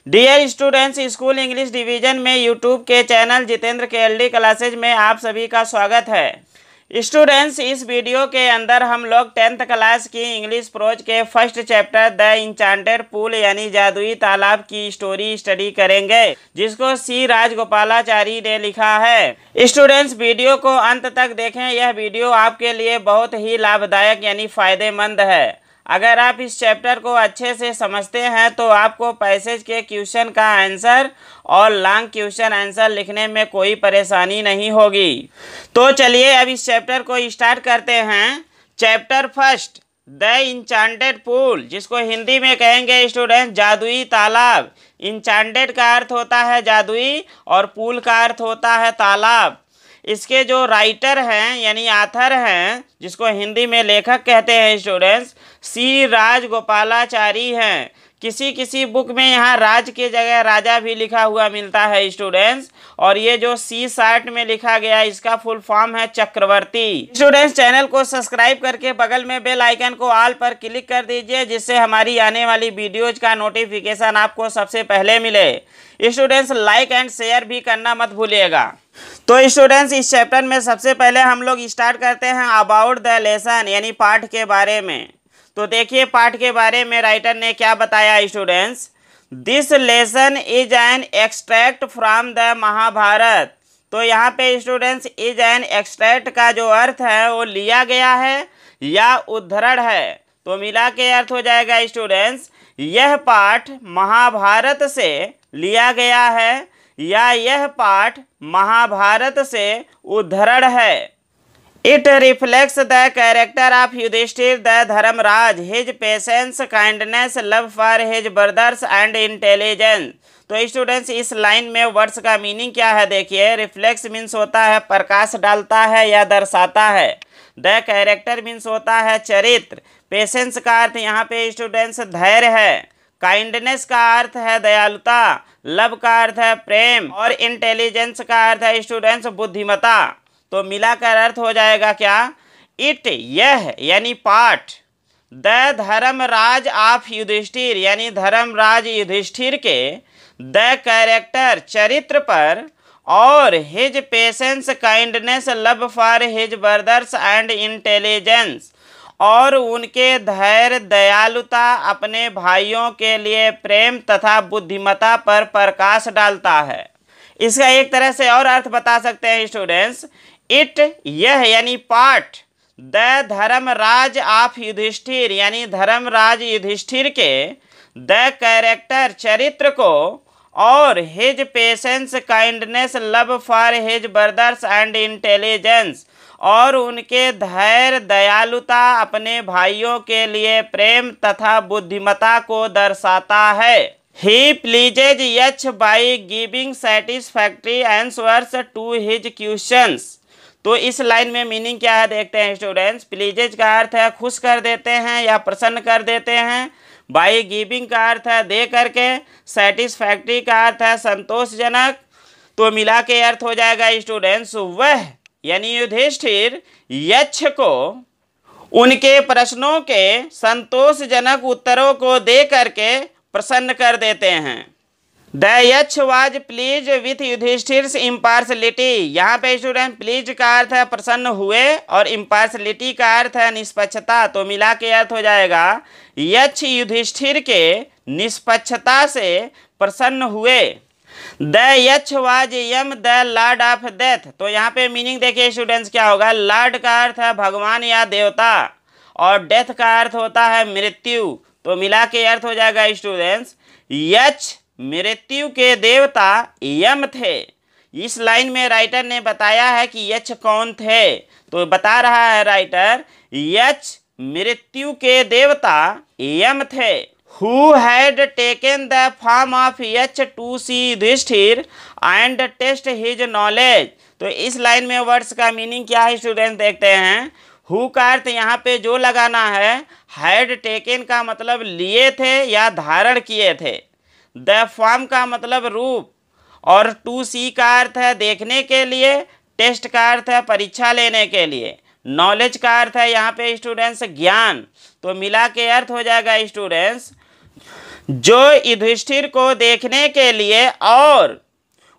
Dear students, school English division में YouTube के channel Jitendra KLD classes में आप सभी का स्वागत है। स्टूडेंट्स, इस वीडियो के अंदर हम लोग 10th क्लास की इंग्लिश प्रोज के first chapter the enchanted pool यानी जादुई तालाब की स्टोरी स्टडी करेंगे, जिसको सी राजगोपालाचारी ने लिखा है। स्टूडेंट्स, वीडियो को अंत तक देखें। यह वीडियो आपके लिए बहुत ही लाभदायक यानी फायदेमंद है। अगर आप इस चैप्टर को अच्छे से समझते हैं तो आपको पैसेज के क्वेश्चन का आंसर और लॉन्ग क्वेश्चन आंसर लिखने में कोई परेशानी नहीं होगी। तो चलिए अब इस चैप्टर को स्टार्ट करते हैं। Chapter first, the enchanted pool, जिसको हिंदी में कहेंगे स्टूडेंट जादुई तालाब। इंचांटेड का अर्थ होता है जादुई और पूल का अर्थ होता है तालाब। इसके जो राइटर हैं यानी आथर हैं, जिसको हिंदी में लेखक कहते हैं स्टूडेंट्स, सी राजगोपालाचारी हैं। किसी बुक में यहाँ राज के जगह राजा भी लिखा हुआ मिलता है स्टूडेंट्स। और ये जो सी शार्ट में लिखा गया इसका फुल फॉर्म है चक्रवर्ती। स्टूडेंट्स, चैनल को सब्सक्राइब करके बगल में बेल आइकन को ऑल पर क्लिक कर दीजिए, जिससे हमारी आने वाली वीडियोज का नोटिफिकेशन आपको सबसे पहले मिले। स्टूडेंट्स, लाइक एंड शेयर भी करना मत भूलिएगा। तो स्टूडेंट्स, इस चैप्टर में सबसे पहले हम लोग स्टार्ट करते हैं अबाउट द लेसन यानी पाठ के बारे में। तो देखिए पाठ के बारे में राइटर ने क्या बताया students. This lesson is an extract from the Mahabharat. तो यहाँ पे स्टूडेंट्स इज एन एक्सट्रैक्ट का जो अर्थ है वो लिया गया है या उद्धरण है। तो मिला के अर्थ हो जाएगा स्टूडेंट्स, यह पाठ महाभारत से लिया गया है या यह पाठ महाभारत से उद्धरण है। It reflects the character of Yudhishthir the Dharmraj, his patience, kindness, love for his brothers and intelligence. तो स्टूडेंट्स, इस लाइन में वर्ड्स का मीनिंग क्या है देखिए। रिफ्लेक्स मीन्स होता है प्रकाश डालता है या दर्शाता है। द कैरेक्टर मीन्स होता है चरित्र। पेशेंस का अर्थ यहाँ पे स्टूडेंट्स धैर्य है। काइंडनेस का अर्थ है दयालुता। लव का अर्थ है प्रेम और इंटेलिजेंस का अर्थ है स्टूडेंट्स बुद्धिमता। तो मिलाकर अर्थ हो जाएगा क्या, इट यह यानी पाठ, द धर्मराज ऑफ युधिष्ठिर यानी धर्मराज युधिष्ठिर के, द कैरेक्टर चरित्र पर, और his patience, kindness, love for his brothers and intelligence, और उनके धैर्य, दयालुता, अपने भाइयों के लिए प्रेम तथा बुद्धिमता पर प्रकाश डालता है। इसका एक तरह से और अर्थ बता सकते हैं स्टूडेंट्स, इट यह यानी पाठ, द धर्मराज ऑफ युधिष्ठिर यानी धर्मराज युधिष्ठिर के, द कैरेक्टर चरित्र को, और his patience, kindness, love for his brothers and intelligence, और उनके धैर्य, दयालुता, अपने भाइयों के लिए प्रेम तथा बुद्धिमता को दर्शाता है। He pleases much by giving satisfactory answers to his questions. तो इस लाइन में मीनिंग क्या है देखते हैं स्टूडेंट्स। प्लीजेज का अर्थ है खुश कर देते हैं या प्रसन्न कर देते हैं। बाई गिविंग का अर्थ है दे करके। सेटिस्फैक्ट्री का अर्थ है संतोषजनक। तो मिला के अर्थ हो जाएगा स्टूडेंट्स, वह यानी युधिष्ठिर यक्ष को उनके प्रश्नों के संतोषजनक उत्तरों को दे करके प्रसन्न कर देते हैं। The Yaksha was please with युधिष्ठिर्स impartiality. यहाँ पे स्टूडेंट प्लीज का अर्थ है प्रसन्न हुए और इम्पार्शलिटी का अर्थ है निष्पक्षता। तो मिला के अर्थ हो जाएगा, यक्ष युधिष्ठिर के निष्पक्षता से प्रसन्न हुए। The Yaksha was Yama the lord of death. तो यहाँ पे मीनिंग देखिए स्टूडेंट्स क्या होगा। लॉर्ड का अर्थ है भगवान या देवता और डेथ का अर्थ होता है मृत्यु। तो मिला के अर्थ हो जाएगा स्टूडेंट्स, यक्ष मृत्यु के देवता यम थे। इस लाइन में राइटर ने बताया है कि यक्ष कौन थे। तो बता रहा है राइटर, यक्ष मृत्यु के देवता यम थे। Who had taken the form of यक्ष to see Yudhishthir and test his knowledge। तो इस लाइन में वर्ड्स का मीनिंग क्या है स्टूडेंट देखते हैं। हु का अर्थ यहाँ पे जो लगाना है। हैड टेकन का मतलब लिए थे या धारण किए थे। द फॉर्म का मतलब रूप, और टू सी का अर्थ है देखने के लिए। टेस्ट का अर्थ है परीक्षा लेने के लिए। नॉलेज का अर्थ है यहाँ पे स्टूडेंट्स ज्ञान। तो मिला के अर्थ हो जाएगा स्टूडेंट्स, जो युधिष्ठिर को देखने के लिए और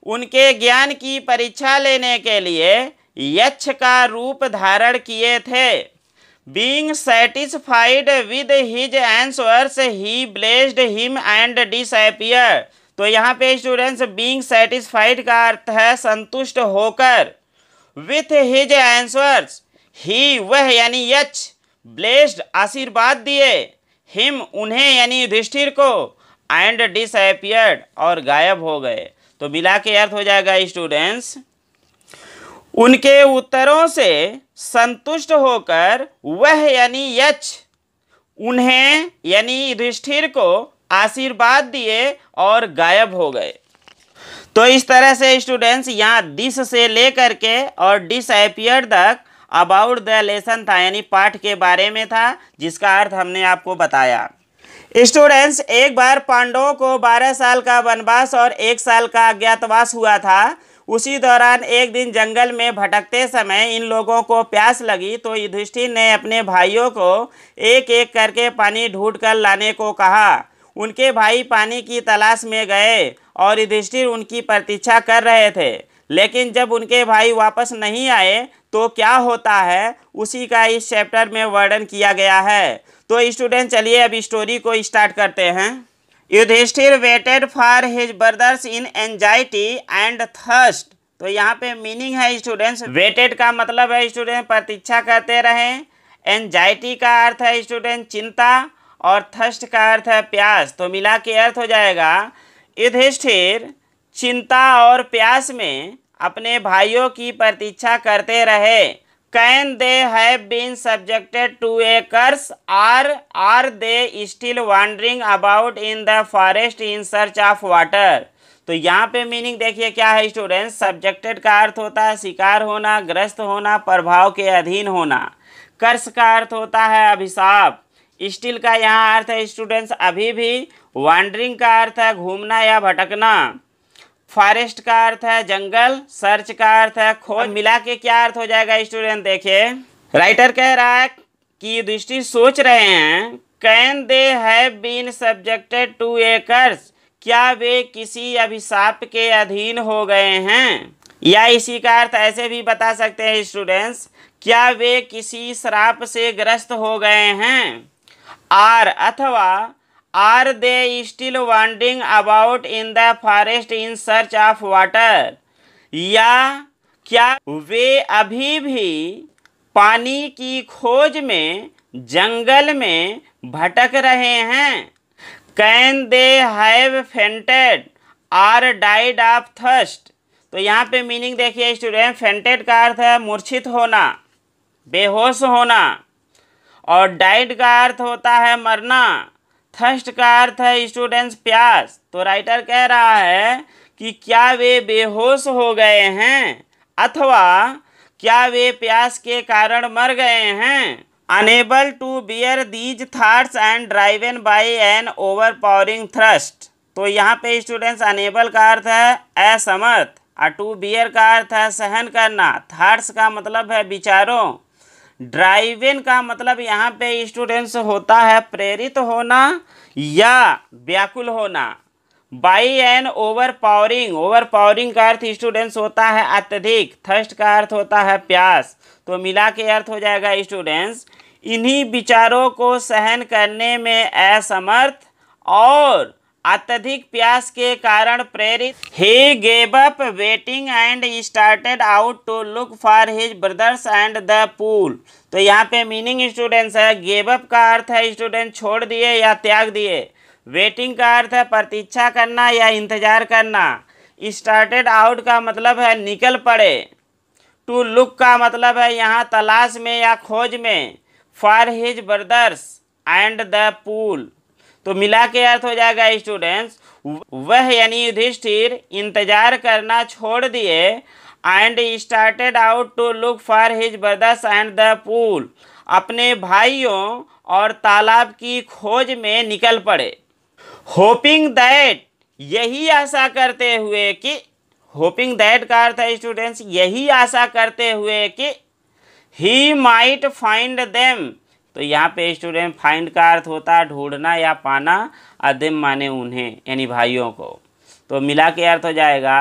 उनके ज्ञान की परीक्षा लेने के लिए यक्ष का रूप धारण किए थे। Being satisfied with his answers, he blessed him and disappeared। तो यहाँ पे स्टूडेंट्स being satisfied का अर्थ है संतुष्ट होकर, with his answers, he वह यानी यक्ष, blessed आशीर्वाद दिए, him उन्हें यानी युधिष्ठिर को, and disappeared और गायब हो गए। तो मिला के अर्थ हो जाएगा स्टूडेंट्स, उनके उत्तरों से संतुष्ट होकर वह यानी यक्ष उन्हें यानी युधिष्ठिर को आशीर्वाद दिए और गायब हो गए। तो इस तरह से स्टूडेंट्स यहाँ दिस से लेकर के और डिसअपीयर्ड तक अबाउट द लेसन था, यानी पाठ के बारे में था, जिसका अर्थ हमने आपको बताया। स्टूडेंट्स एक बार पांडवों को 12 साल का वनवास और 1 साल का अज्ञातवास हुआ था। उसी दौरान एक दिन जंगल में भटकते समय इन लोगों को प्यास लगी, तो युधिष्ठिर ने अपने भाइयों को एक एक करके पानी ढूंढ कर लाने को कहा। उनके भाई पानी की तलाश में गए और युधिष्ठिर उनकी प्रतीक्षा कर रहे थे, लेकिन जब उनके भाई वापस नहीं आए तो क्या होता है उसी का इस चैप्टर में वर्णन किया गया है। तो स्टूडेंट चलिए अब स्टोरी को स्टार्ट करते हैं। Yudhishthir waited for his brothers in anxiety and thirst. तो यहाँ पे मीनिंग है स्टूडेंट्स, वेटेड का मतलब है स्टूडेंट प्रतीक्षा करते रहे, एंजाइटी का अर्थ है स्टूडेंट चिंता, और थर्स्ट का अर्थ है प्यास। तो मिला के अर्थ हो जाएगा युधिष्ठिर चिंता और प्यास में अपने भाइयों की प्रतीक्षा करते रहे। Can they have been subjected to a curse, or are they still wandering about in the forest in search of water? तो यहाँ पे मीनिंग देखिए क्या है स्टूडेंट्स, सब्जेक्टेड का अर्थ होता है शिकार होना, ग्रस्त होना, प्रभाव के अधीन होना। कर्स का अर्थ होता है अभिशाप। स्टिल का यहाँ अर्थ है स्टूडेंट्स अभी भी। वॉन्डरिंग का अर्थ है घूमना या भटकना। फॉरेस्ट का अर्थ है जंगल। सर्च का अर्थ है खोज। मिला के क्या अर्थ हो जाएगा स्टूडेंट देखिए, राइटर कह रहा है कि युधिष्ठिर सोच रहे हैं can they have been subjected to a curse, क्या वे किसी अभिशाप के अधीन हो गए हैं। या इसी का अर्थ ऐसे भी बता सकते हैं स्टूडेंट्स, क्या वे किसी श्राप से ग्रस्त हो गए हैं। आर अथवा are they still wandering about in the forest in search of water, या क्या वे अभी भी पानी की खोज में जंगल में भटक रहे हैं। Can they have fainted or died of thirst. तो यहाँ पे मीनिंग देखिए स्टूडेंट, फेंटेड का अर्थ है मूर्छित होना, बेहोश होना, और डाइड का अर्थ होता है मरना। थर्स्ट का अर्थ है स्टूडेंट्स प्यास। तो राइटर कह रहा है कि क्या वे बेहोश हो गए हैं अथवा क्या वे प्यास के कारण मर गए हैं। Unable to bear these thoughts and driven by an overpowering thirst. तो यहाँ पे स्टूडेंट्स अनेबल का अर्थ है असमर्थ, और टू बियर का अर्थ है सहन करना। थॉट्स का मतलब है विचारों। ड्राइवन का मतलब यहाँ पे स्टूडेंट्स होता है प्रेरित होना या व्याकुल होना। बाई एन ओवरपावरिंग, ओवरपावरिंग का अर्थ स्टूडेंट्स होता है अत्यधिक। थर्स्ट का अर्थ होता है प्यास। तो मिला के अर्थ हो जाएगा स्टूडेंट्स इन्हीं विचारों को सहन करने में असमर्थ और अत्यधिक प्यास के कारण प्रेरित। He gave up waiting and started out to look for his brothers and the pool. तो यहाँ पे मीनिंग स्टूडेंट्स है, गेव अप का अर्थ है स्टूडेंट छोड़ दिए या त्याग दिए। वेटिंग का अर्थ है प्रतीक्षा करना या इंतजार करना। स्टार्टेड आउट का मतलब है निकल पड़े। टू लुक का मतलब है यहाँ तलाश में या खोज में। For his brothers and the pool. तो मिला के अर्थ हो जाएगा स्टूडेंट्स वह यानी युधिष्ठिर इंतजार करना छोड़ दिए and started out to look for his brothers and the pool, अपने भाइयों और तालाब की खोज में निकल पड़े। होपिंग दैट, यही आशा करते हुए कि, होपिंग दैट का अर्थ है स्टूडेंट्स यही आशा करते हुए कि ही माइट फाइंड देम, तो यहाँ पे स्टूडेंट फाइंड का अर्थ होता है ढूंढना या पाना, अदम माने उन्हें यानी भाइयों को। तो मिला के अर्थ हो जाएगा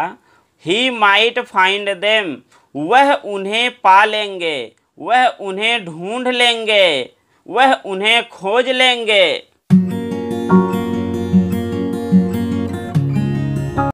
ही माइट फाइंड देम, वह उन्हें पा लेंगे, वह उन्हें ढूंढ लेंगे, वह उन्हें खोज लेंगे।